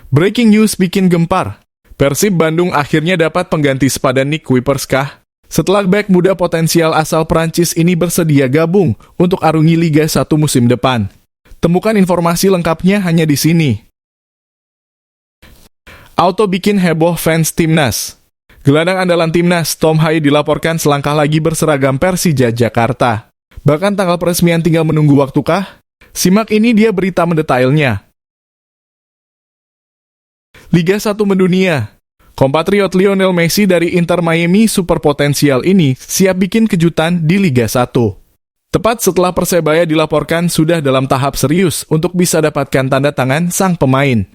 Breaking news bikin gempar. Persib Bandung akhirnya dapat pengganti sepadan Nick Kuipers kah? Setelah bek muda potensial asal Prancis ini bersedia gabung untuk arungi Liga 1 musim depan. Temukan informasi lengkapnya hanya di sini. Auto bikin heboh fans Timnas. Gelandang andalan Timnas, Tom Haye dilaporkan selangkah lagi berseragam Persija Jakarta. Bahkan tanggal peresmian tinggal menunggu waktukah? Simak ini dia berita mendetailnya. Liga 1 mendunia. Kompatriot Lionel Messi dari Inter Miami superpotensial ini siap bikin kejutan di Liga 1. Tepat setelah Persebaya dilaporkan sudah dalam tahap serius untuk bisa dapatkan tanda tangan sang pemain.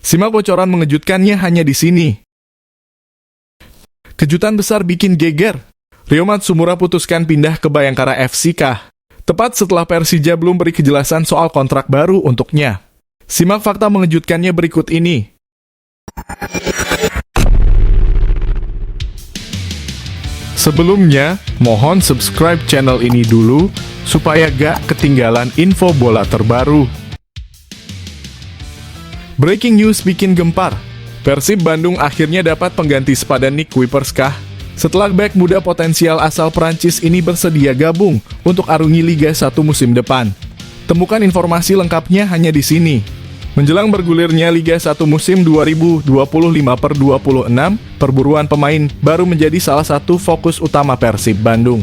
Simak bocoran mengejutkannya hanya di sini. Kejutan besar bikin geger. Ryo Matsumura putuskan pindah ke Bayangkara FC kah? Tepat setelah Persija belum beri kejelasan soal kontrak baru untuknya. Simak fakta mengejutkannya berikut ini. Sebelumnya, mohon subscribe channel ini dulu, supaya gak ketinggalan info bola terbaru. Breaking news bikin gempar. Persib Bandung akhirnya dapat pengganti sepadan Nick Kuipers kah? Setelah bek muda potensial asal Prancis ini bersedia gabung untuk arungi Liga 1 musim depan. Temukan informasi lengkapnya hanya di sini. Menjelang bergulirnya Liga 1 musim 2025/26, perburuan pemain baru menjadi salah satu fokus utama Persib Bandung.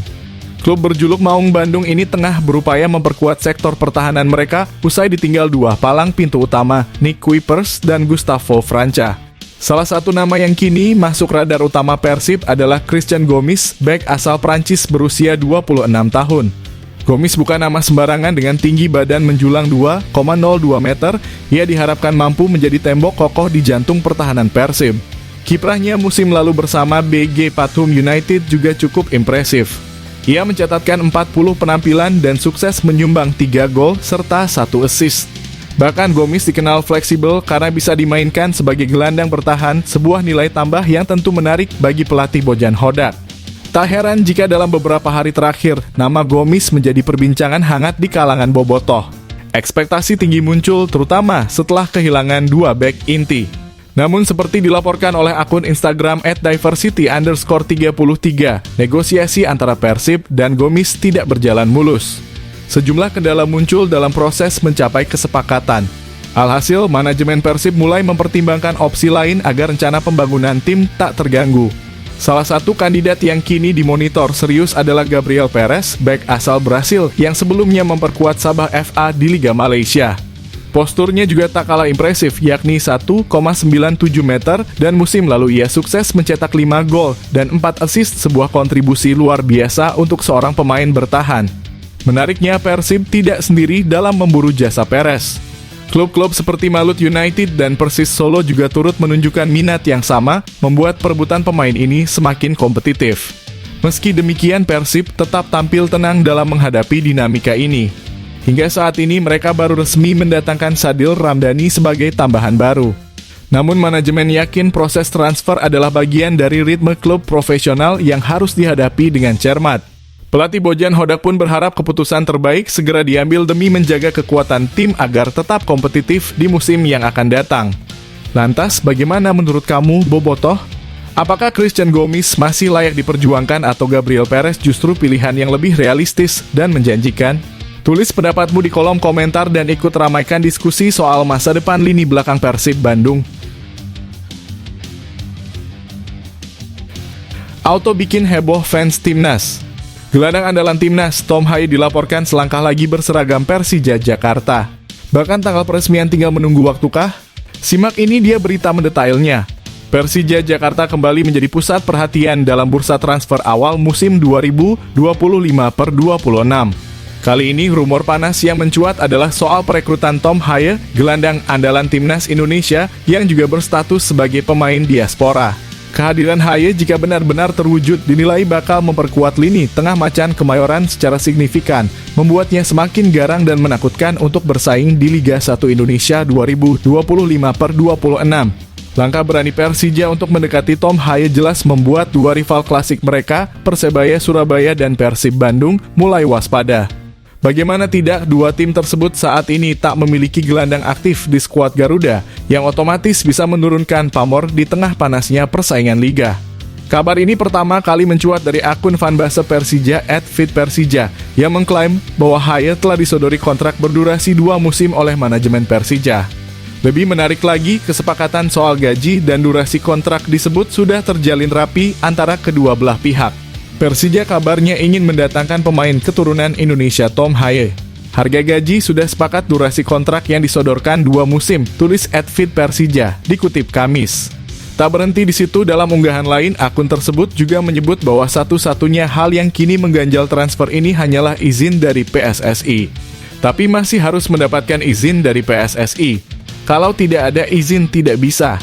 Klub berjuluk Maung Bandung ini tengah berupaya memperkuat sektor pertahanan mereka usai ditinggal dua palang pintu utama, Nick Kuipers dan Gustavo Franca. Salah satu nama yang kini masuk radar utama Persib adalah Christian Gomis, bek asal Prancis berusia 26 tahun. Gomis bukan nama sembarangan dengan tinggi badan menjulang 2,02 meter, ia diharapkan mampu menjadi tembok kokoh di jantung pertahanan Persib. Kiprahnya musim lalu bersama BG Pathum United juga cukup impresif. Ia mencatatkan 40 penampilan dan sukses menyumbang 3 gol serta 1 assist. Bahkan Gomis dikenal fleksibel karena bisa dimainkan sebagai gelandang bertahan, sebuah nilai tambah yang tentu menarik bagi pelatih Bojan Hodak. Tak heran jika dalam beberapa hari terakhir, nama Gomis menjadi perbincangan hangat di kalangan bobotoh. Ekspektasi tinggi muncul terutama setelah kehilangan dua bek inti. Namun seperti dilaporkan oleh akun Instagram @diversity_33, negosiasi antara Persib dan Gomis tidak berjalan mulus. Sejumlah kendala muncul dalam proses mencapai kesepakatan. Alhasil, manajemen Persib mulai mempertimbangkan opsi lain agar rencana pembangunan tim tak terganggu. Salah satu kandidat yang kini dimonitor serius adalah Gabriel Perez, bek asal Brasil yang sebelumnya memperkuat Sabah FA di Liga Malaysia. Posturnya juga tak kalah impresif, yakni 1,97 meter, dan musim lalu ia sukses mencetak 5 gol dan 4 assist, sebuah kontribusi luar biasa untuk seorang pemain bertahan. Menariknya, Persib tidak sendiri dalam memburu jasa Perez. Klub-klub seperti Malut United dan Persis Solo juga turut menunjukkan minat yang sama, membuat perebutan pemain ini semakin kompetitif. Meski demikian, Persib tetap tampil tenang dalam menghadapi dinamika ini. Hingga saat ini mereka baru resmi mendatangkan Sadil Ramdhani sebagai tambahan baru. Namun manajemen yakin proses transfer adalah bagian dari ritme klub profesional yang harus dihadapi dengan cermat. Pelatih Bojan Hodak pun berharap keputusan terbaik segera diambil demi menjaga kekuatan tim agar tetap kompetitif di musim yang akan datang. Lantas, bagaimana menurut kamu, bobotoh? Apakah Christian Gomis masih layak diperjuangkan atau Gabriel Perez justru pilihan yang lebih realistis dan menjanjikan? Tulis pendapatmu di kolom komentar dan ikut ramaikan diskusi soal masa depan lini belakang Persib Bandung. Auto bikin heboh fans Timnas. Gelandang andalan Timnas, Tom Haye dilaporkan selangkah lagi berseragam Persija Jakarta. Bahkan tanggal peresmian tinggal menunggu waktukah? Simak ini dia berita mendetailnya. Persija Jakarta kembali menjadi pusat perhatian dalam bursa transfer awal musim 2025/26. Kali ini rumor panas yang mencuat adalah soal perekrutan Tom Haye, gelandang andalan Timnas Indonesia yang juga berstatus sebagai pemain diaspora. Kehadiran Haye jika benar-benar terwujud dinilai bakal memperkuat lini tengah macan Kemayoran secara signifikan, membuatnya semakin garang dan menakutkan untuk bersaing di Liga 1 Indonesia 2025/26. Langkah berani Persija untuk mendekati Tom Haye jelas membuat dua rival klasik mereka, Persebaya Surabaya dan Persib Bandung, mulai waspada. Bagaimana tidak, dua tim tersebut saat ini tak memiliki gelandang aktif di skuad Garuda, yang otomatis bisa menurunkan pamor di tengah panasnya persaingan liga. Kabar ini pertama kali mencuat dari akun fanbase Persija @fitpersija yang mengklaim bahwa Haye telah disodori kontrak berdurasi 2 musim oleh manajemen Persija. Lebih menarik lagi, kesepakatan soal gaji dan durasi kontrak disebut sudah terjalin rapi antara kedua belah pihak. Persija kabarnya ingin mendatangkan pemain keturunan Indonesia Tom Haye. Harga gaji sudah sepakat, durasi kontrak yang disodorkan 2 musim, tulis @fitpersija, dikutip Kamis. Tak berhenti di situ, dalam unggahan lain, akun tersebut juga menyebut bahwa satu-satunya hal yang kini mengganjal transfer ini hanyalah izin dari PSSI. Tapi masih harus mendapatkan izin dari PSSI. Kalau tidak ada izin, tidak bisa.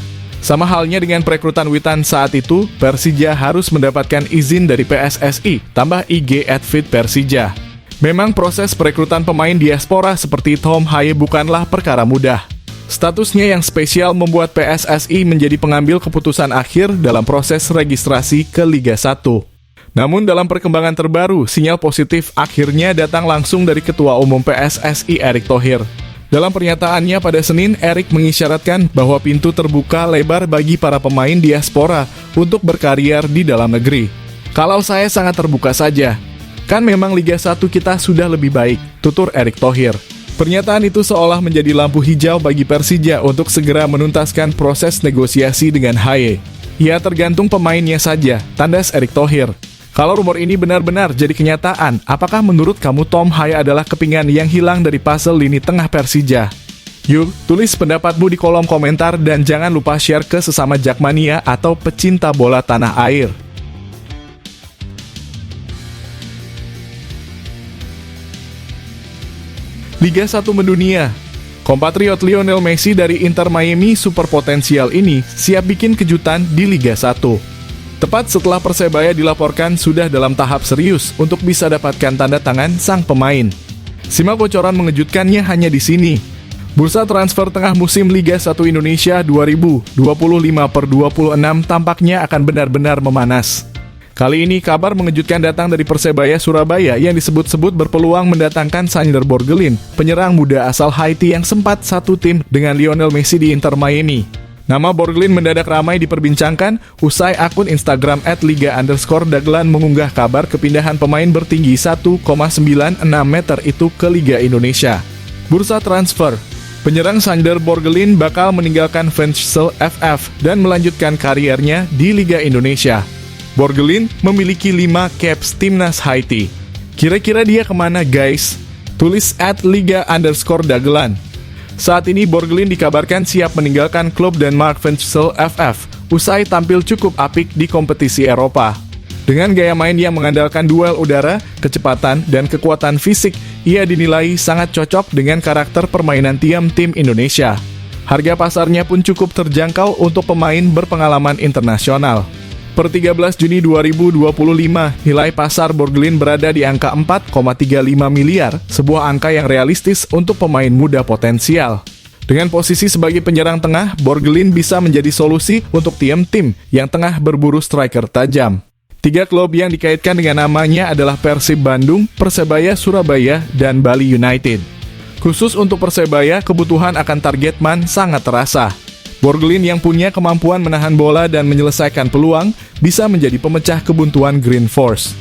Sama halnya dengan perekrutan Witan saat itu, Persija harus mendapatkan izin dari PSSI, tambah IG @fitpersija. Memang proses perekrutan pemain diaspora seperti Tom Haye bukanlah perkara mudah. Statusnya yang spesial membuat PSSI menjadi pengambil keputusan akhir dalam proses registrasi ke Liga 1. Namun dalam perkembangan terbaru, sinyal positif akhirnya datang langsung dari Ketua Umum PSSI Erick Thohir. Dalam pernyataannya pada Senin, Erick mengisyaratkan bahwa pintu terbuka lebar bagi para pemain diaspora untuk berkarier di dalam negeri. Kalau saya sangat terbuka saja. Kan memang Liga 1 kita sudah lebih baik, tutur Erick Thohir. Pernyataan itu seolah menjadi lampu hijau bagi Persija untuk segera menuntaskan proses negosiasi dengan Haye. Ya tergantung pemainnya saja, tandas Erick Thohir. Kalau rumor ini benar-benar jadi kenyataan, apakah menurut kamu Tom Haye adalah kepingan yang hilang dari puzzle lini tengah Persija? Yuk, tulis pendapatmu di kolom komentar dan jangan lupa share ke sesama Jakmania atau pecinta bola tanah air. Liga 1 mendunia. Kompatriot Lionel Messi dari Inter Miami super potensial ini siap bikin kejutan di Liga 1. Tepat setelah Persebaya dilaporkan sudah dalam tahap serius untuk bisa dapatkan tanda tangan sang pemain. Simak bocoran mengejutkannya hanya di sini. Bursa transfer tengah musim Liga 1 Indonesia 2025/26 tampaknya akan benar-benar memanas. Kali ini kabar mengejutkan datang dari Persebaya Surabaya yang disebut-sebut berpeluang mendatangkan Sander Borgelin, penyerang muda asal Haiti yang sempat satu tim dengan Lionel Messi di Inter Miami. Nama Borgelin mendadak ramai diperbincangkan usai akun Instagram @liga_dagelan mengunggah kabar kepindahan pemain bertinggi 1,96 meter itu ke Liga Indonesia. Bursa transfer. Penyerang Sander Borgelin bakal meninggalkan Ventspils FF dan melanjutkan kariernya di Liga Indonesia. Borgelin memiliki 5 caps timnas Haiti. Kira-kira dia kemana guys? Tulis @liga_dagelan. Saat ini Borgelin dikabarkan siap meninggalkan klub Denmark Ventspils FF usai tampil cukup apik di kompetisi Eropa. Dengan gaya main yang mengandalkan duel udara, kecepatan, dan kekuatan fisik, ia dinilai sangat cocok dengan karakter permainan tim Indonesia. Harga pasarnya pun cukup terjangkau untuk pemain berpengalaman internasional. Per 13 Juni 2025, nilai pasar Borgelin berada di angka 4,35 miliar, sebuah angka yang realistis untuk pemain muda potensial. Dengan posisi sebagai penyerang tengah, Borgelin bisa menjadi solusi untuk tim-tim yang tengah berburu striker tajam. 3 klub yang dikaitkan dengan namanya adalah Persib Bandung, Persebaya Surabaya, dan Bali United. Khusus untuk Persebaya, kebutuhan akan target man sangat terasa. Borgelin yang punya kemampuan menahan bola dan menyelesaikan peluang bisa menjadi pemecah kebuntuan Green Force.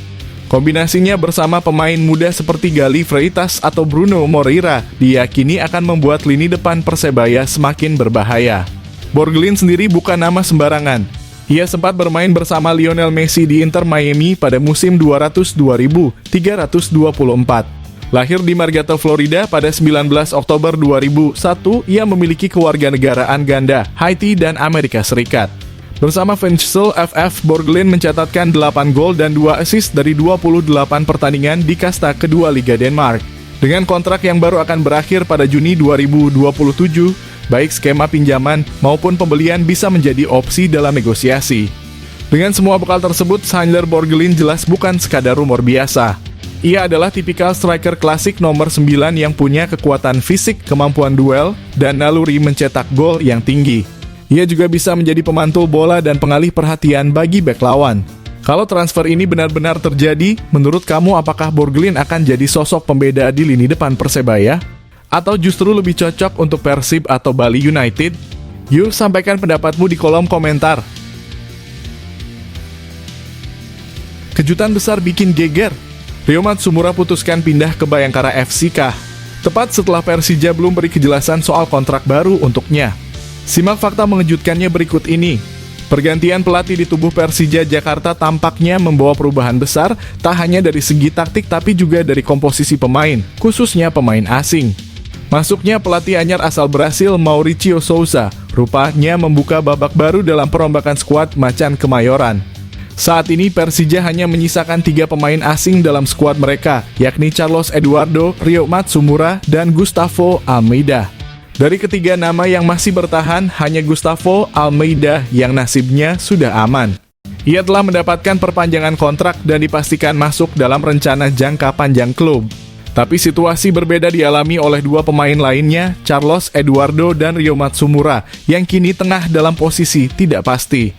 Kombinasinya bersama pemain muda seperti Gali Freitas atau Bruno Moreira diyakini akan membuat lini depan Persebaya semakin berbahaya. Borgelin sendiri bukan nama sembarangan. Ia sempat bermain bersama Lionel Messi di Inter Miami pada musim 200-2000-324. Lahir di Margate, Florida pada 19 Oktober 2001, ia memiliki kewarganegaraan ganda Haiti dan Amerika Serikat. Bersama Ventspils FF, Borgelin mencatatkan 8 gol dan 2 assist dari 28 pertandingan di kasta kedua Liga Denmark. Dengan kontrak yang baru akan berakhir pada Juni 2027, baik skema pinjaman maupun pembelian bisa menjadi opsi dalam negosiasi. Dengan semua bekal tersebut, Sander Borgelin jelas bukan sekadar rumor biasa. Ia adalah tipikal striker klasik nomor 9 yang punya kekuatan fisik, kemampuan duel, dan naluri mencetak gol yang tinggi. Ia juga bisa menjadi pemantul bola dan pengalih perhatian bagi bek lawan. Kalau transfer ini benar-benar terjadi, menurut kamu apakah Borgelin akan jadi sosok pembeda di lini depan Persebaya? Atau justru lebih cocok untuk Persib atau Bali United? Yuk sampaikan pendapatmu di kolom komentar. Kejutan besar bikin geger. Rio Matsumura putuskan pindah ke Bayangkara FC kah? Tepat setelah Persija belum beri kejelasan soal kontrak baru untuknya. Simak fakta mengejutkannya berikut ini. Pergantian pelatih di tubuh Persija Jakarta tampaknya membawa perubahan besar, tak hanya dari segi taktik tapi juga dari komposisi pemain, khususnya pemain asing. Masuknya pelatih anyar asal Brasil Mauricio Souza, rupanya membuka babak baru dalam perombakan skuad Macan Kemayoran. Saat ini Persija hanya menyisakan 3 pemain asing dalam skuad mereka, yakni Carlos Eduardo, Rio Matsumura, dan Gustavo Almeida. Dari ketiga nama yang masih bertahan, hanya Gustavo Almeida yang nasibnya sudah aman. Ia telah mendapatkan perpanjangan kontrak dan dipastikan masuk dalam rencana jangka panjang klub. Tapi situasi berbeda dialami oleh 2 pemain lainnya, Carlos Eduardo dan Rio Matsumura, yang kini tengah dalam posisi tidak pasti.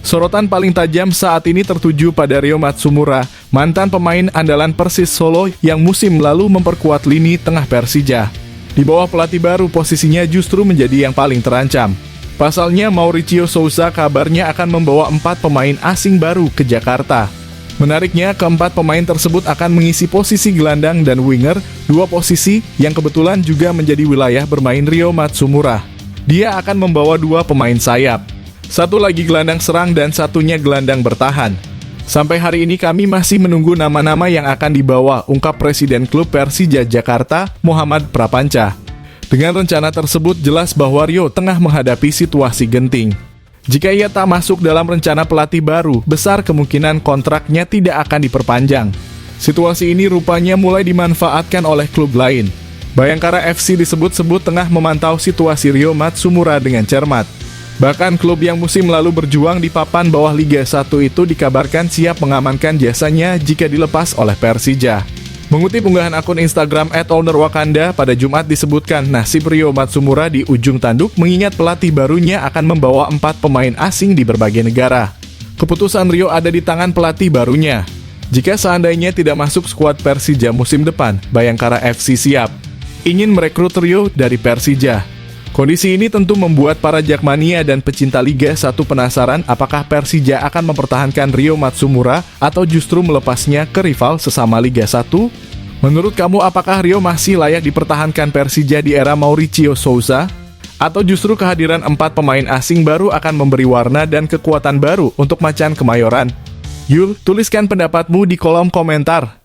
Sorotan paling tajam saat ini tertuju pada Rio Matsumura, mantan pemain andalan Persis Solo yang musim lalu memperkuat lini tengah Persija. Di bawah pelatih baru, posisinya justru menjadi yang paling terancam. Pasalnya, Mauricio Souza kabarnya akan membawa 4 pemain asing baru ke Jakarta. Menariknya, keempat pemain tersebut akan mengisi posisi gelandang dan winger, 2 posisi yang kebetulan juga menjadi wilayah bermain Rio Matsumura. Dia akan membawa 2 pemain sayap. Satu lagi gelandang serang dan satunya gelandang bertahan. Sampai hari ini kami masih menunggu nama-nama yang akan dibawa, ungkap Presiden Klub Persija Jakarta, Muhammad Prapanca. Dengan rencana tersebut, jelas bahwa Rio tengah menghadapi situasi genting. Jika ia tak masuk dalam rencana pelatih baru, besar kemungkinan kontraknya tidak akan diperpanjang. Situasi ini rupanya mulai dimanfaatkan oleh klub lain. Bayangkara FC disebut-sebut tengah memantau situasi Rio Matsumura dengan cermat. Bahkan klub yang musim lalu berjuang di papan bawah Liga 1 itu dikabarkan siap mengamankan jasanya jika dilepas oleh Persija. Mengutip unggahan akun Instagram @ownerwakanda, pada Jumat disebutkan nasib Rio Matsumura di ujung tanduk mengingat pelatih barunya akan membawa 4 pemain asing di berbagai negara. Keputusan Rio ada di tangan pelatih barunya. Jika seandainya tidak masuk skuad Persija musim depan, Bayangkara FC siap ingin merekrut Rio dari Persija. Kondisi ini tentu membuat para Jakmania dan pecinta Liga 1 penasaran apakah Persija akan mempertahankan Rio Matsumura atau justru melepasnya ke rival sesama Liga 1? Menurut kamu apakah Rio masih layak dipertahankan Persija di era Mauricio Souza? Atau justru kehadiran 4 pemain asing baru akan memberi warna dan kekuatan baru untuk Macan Kemayoran? Yuk, tuliskan pendapatmu di kolom komentar.